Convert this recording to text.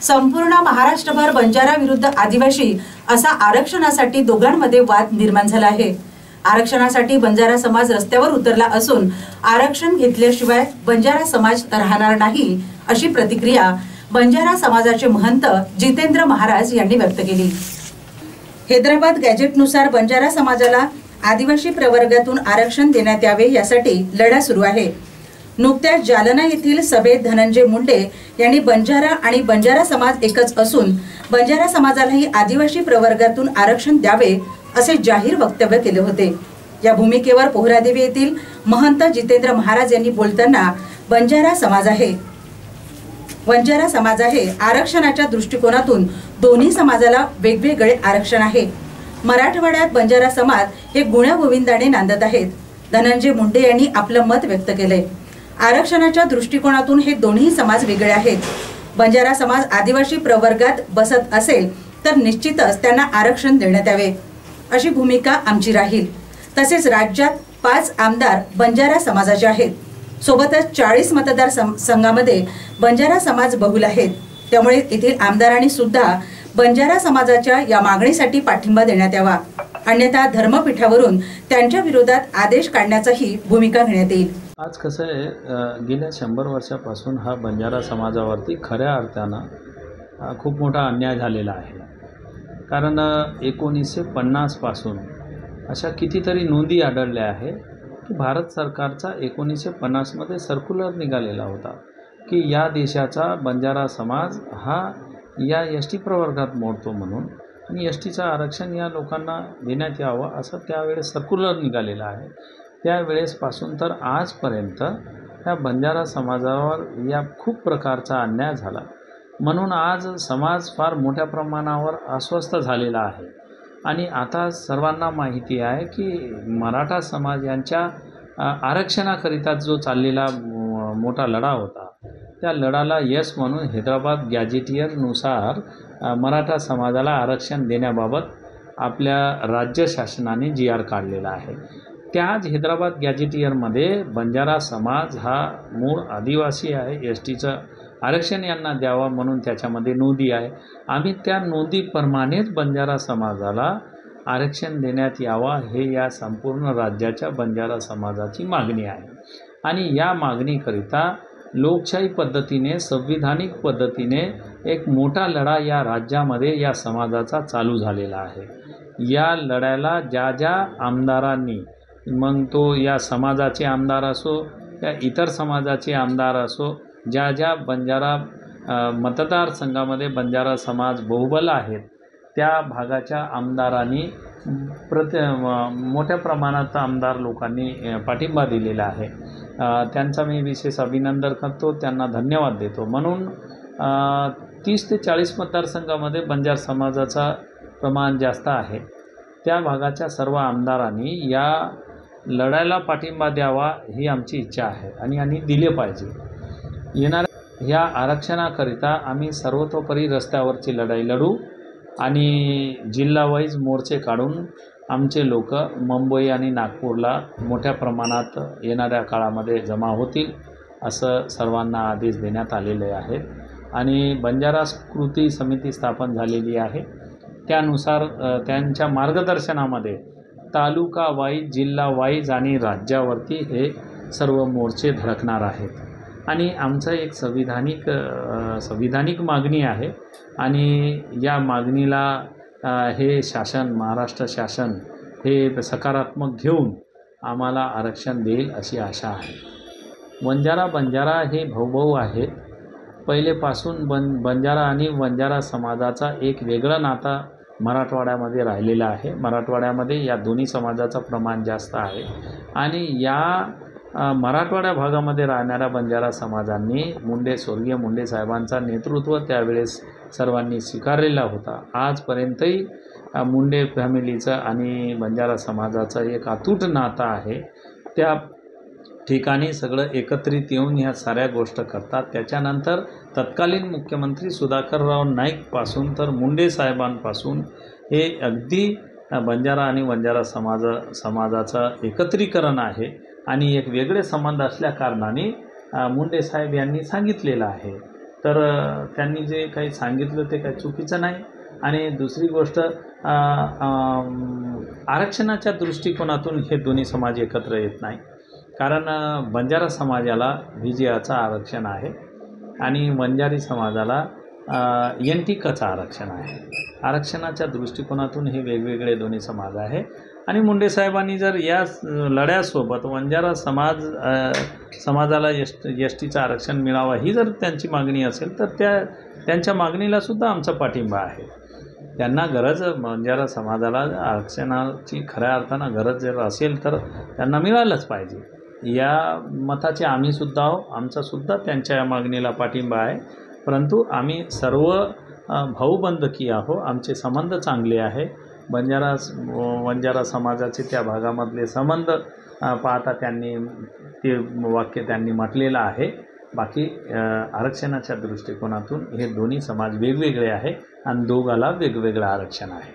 संपूर्ण महाराष्ट्रभर बंजारा विरुद्ध आदिवासी असा आरक्षणासाठी दोघांमध्ये वाद निर्माण झाला आहे। आरक्षणासाठी बंजारा समाज रस्त्यावर उतरला असून आरक्षण घेतल्याशिवाय बंजारा समाज राहणार नाही अशी प्रतिक्रिया बंजारा समाजाचे महंत जितेंद्र महाराज यांनी व्यक्त केली। हैदराबाद गॅजेटनुसार बंजारा समाजाला आदिवासी प्रवर्गातून आरक्षण देण्यात यावे यासाठी लढा सुरू आहे। नुकत्याच जालना येथील सभेत धनंजय मुंडे यांनी बंजारा आणि बंजारा समाज एकच असून बंजारा समाजालाही आदिवासी प्रवर्गातून आरक्षण द्यावे असे जाहीर वक्तव्य केले होते। या भूमिकेवर पोहरादेवी येथील महंत जितेंद्र महाराज यांनी बोलताना बंजारा समाज आहे आरक्षणाच्या दृष्टिकोनातून दोन्ही समाजाला वेगवेगळे आरक्षण आहे। मराठवाड्यात बंजारा समाज हे गुण्यागोविंदाने नांदत आहेत। धनंजय मुंडे यांनी आपलं मत व्यक्त केले। आरक्षणाच्या दृष्टिकोनातून हे दोन्ही समाज वेगळे आहेत। बंजारा समाज आदिवासी प्रवर्गात बसत असेल तर निश्चितच त्यांना आरक्षण देण्यात यावे अशी भूमिका आमची राहील। तसेच राज्यात 5 आमदार बंजारा समाजाचे आहेत। सोबतच 40 मतदार संघामध्ये बंजारा समाज बहुल आहेत। त्यामुळे येथील आमदारांनी सुद्धा बंजारा समाजाच्या या मागणीसाठी पाठिंबा देण्यात यावा, अन्यथा धर्मपीठावरून त्यांच्या विरोधात आदेश काढण्याचाही भूमिका घेण्यात येईल। आज कसं आहे, गेल्या 100 वर्षापासून हा बंजारा समाजावरती खऱ्या अर्थानं खूप मोठा अन्याय झालेला आहे। कारण 1950 पासून अशा कितीतरी नोंदी आढळल्या आहे की भारत सरकारचा 1950 मध्ये सर्क्युलर निघालेला होता की या देशाचा बंजारा समाज हा या एसटी प्रवर्गात मोडतो म्हणून आणि एसटीचं आरक्षण या लोकांना देण्यात यावं असं त्यावेळेस सर्क्युलर निघालेलं आहे। त्यावेळेसपासून तर आजपर्यंत ह्या बंजारा समाजावर या खूप प्रकारचा अन्याय झाला, म्हणून आज समाज फार मोठ्या प्रमाणावर अस्वस्थ झालेला आहे। आणि आता सर्वांना माहिती आहे की मराठा समाज यांच्या आरक्षणाकरिता जो चाललेला मोठा लढा होता, त्या लढाला यश म्हणून हैदराबाद गॅजेटियरनुसार मराठा समाजाला आरक्षण देण्याबाबत आपल्या राज्य शासनाने GR काढलेला आहे। त्याच हैदराबाद गॅजेटियरमध्ये बंजारा समाज हा मूळ आदिवासी आहे, एसटीचं आरक्षण यांना द्यावा म्हणून त्याच्यामध्ये नोंदी आहे। आम्ही त्या नोंदीप्रमाणेच बंजारा समाजाला आरक्षण देण्यात यावा हे या संपूर्ण राज्याच्या बंजारा समाजाची मागणी आहे। आणि या मागणीकरिता लोकशाही पद्धतीने, संविधानिक पद्धतीने एक मोठा लढा या राज्यामध्ये या समाजाचा चालू झालेला आहे। या लढ्याला ज्या ज्या आमदारांनी, मग तो या समाजाचे आमदार असो या इतर समाजाचे आमदार असो, ज्या ज्या बंजारा मतदारसंघामध्ये बंजारा समाज बहुबल आहेत त्या भागाच्या आमदारांनी मोठ्या प्रमाणात आमदार लोकांनी पाठिंबा दिलेला आहे। त्यांचा मी विशेष अभिनंदन करतो, त्यांना धन्यवाद देतो। म्हणून 30 ते 40 मतदारसंघामध्ये बंजारा समाजाचा प्रमाण जास्त आहे। त्या भागाच्या सर्व आमदारांनी या लढायला पाठिंबा द्यावा ही आमची इच्छा आहे आणि दिले पाहिजे। येणाऱ्या ह्या आरक्षणाकरिता आम्ही सर्वतोपरी रस्त्यावरची लढाई लढू आणि जिल्हावाईज मोर्चे काढून आमचे लोक मुंबई आणि नागपूरला मोठ्या प्रमाणात येणाऱ्या काळामध्ये जमा होतील असं सर्वांना आदेश देण्यात आलेले आहेत। आणि बंजारा कृती समिती स्थापन झालेली आहे, त्यानुसार त्यांच्या मार्गदर्शनामध्ये तालुका वाईज, जिल्हा वाईज आणि राज्यावरती हे सर्व मोर्चे धडकणार आहेत। आणि आमचं एक संविधानिक मागणी आहे आणि या मागणीला हे शासन, महाराष्ट्र शासन हे सकारात्मक घेऊन आम्हाला आरक्षण देईल अशी आशा आहे। बंजारा हे भाऊभाऊ आहेत। पहिलेपासून बंजारा आणि बंजारा समाजाचा एक वेगळं नाता मराठवाड्यामध्ये राहिलेला आहे। मराठवाड्यामध्ये या दोन्ही समाजाचं प्रमाण जास्त आहे आणि या मराठवाड्या भागामध्ये राहणाऱ्या बंजारा समाजांनी स्वर्गीय मुंडे साहेबांचा नेतृत्व त्यावेळेस सर्वांनी स्वीकारलेला होता। आजपर्यंतही मुंडे फॅमिलीचं आणि बंजारा समाजाचं एक अतूट नातं आहे। त्या ठिकाणी सगळं एकत्रित येऊन ह्या साऱ्या गोष्ट करतात। त्याच्यानंतर तत्कालीन मुख्यमंत्री सुधाकरराव नाईकपासून तर मुंडे साहेबांपासून हे अगदी बंजारा आणि बंजारा समाजाचं एकत्रीकरण आहे आणि एक वेगळे संबंध असल्या कारणाने मुंडे साहेब यांनी सांगितलेलं आहे तर त्यांनी जे काही सांगितलं ते काही चुकीचं नाही. आणि दुसरी गोष्ट, आरक्षणाच्या दृष्टिकोनातून हे दोन्ही समाज एकत्र येत नाही. कारण बंजारा समाजाला VJAचं आरक्षण आहे आणि वंजारी समाजाला NTCचं आरक्षण आहे. आरक्षणाच्या दृष्टिकोनातून हे वेगवेगळे दोन्ही समाज आहे. आणि मुंडे साहेबांनी जर या लढ्यासोबत वंजारा समाजाला STचं आरक्षण मिळावं ही जर त्यांची मागणी असेल तर त्यांच्या मागणीलासुद्धा आमचा पाठिंबा आहे. त्यांना गरज, बंजारा समाजाला आरक्षणाची खऱ्या अर्थानं गरज जर असेल तर त्यांना मिळालंच पाहिजे. या मताचे आम्हीसुद्धा आहो. आमचासुद्धा त्यांच्या या मागणीला पाठिंबा आहे. परंतु आम्ही सर्व भाऊबंधकी आहो. आमचे संबंध चांगले आहे. वंजारा समाजाचे त्या भागामधले संबंध पाहता त्यांनी ते वाक्य त्यांनी म्हटलेलं आहे. बाकी आरक्षणाच्या दृष्टिकोनातून हे दोन्ही समाज वेगवेगळे आहे आणि दोघाला वेगवेगळं आरक्षण आहे.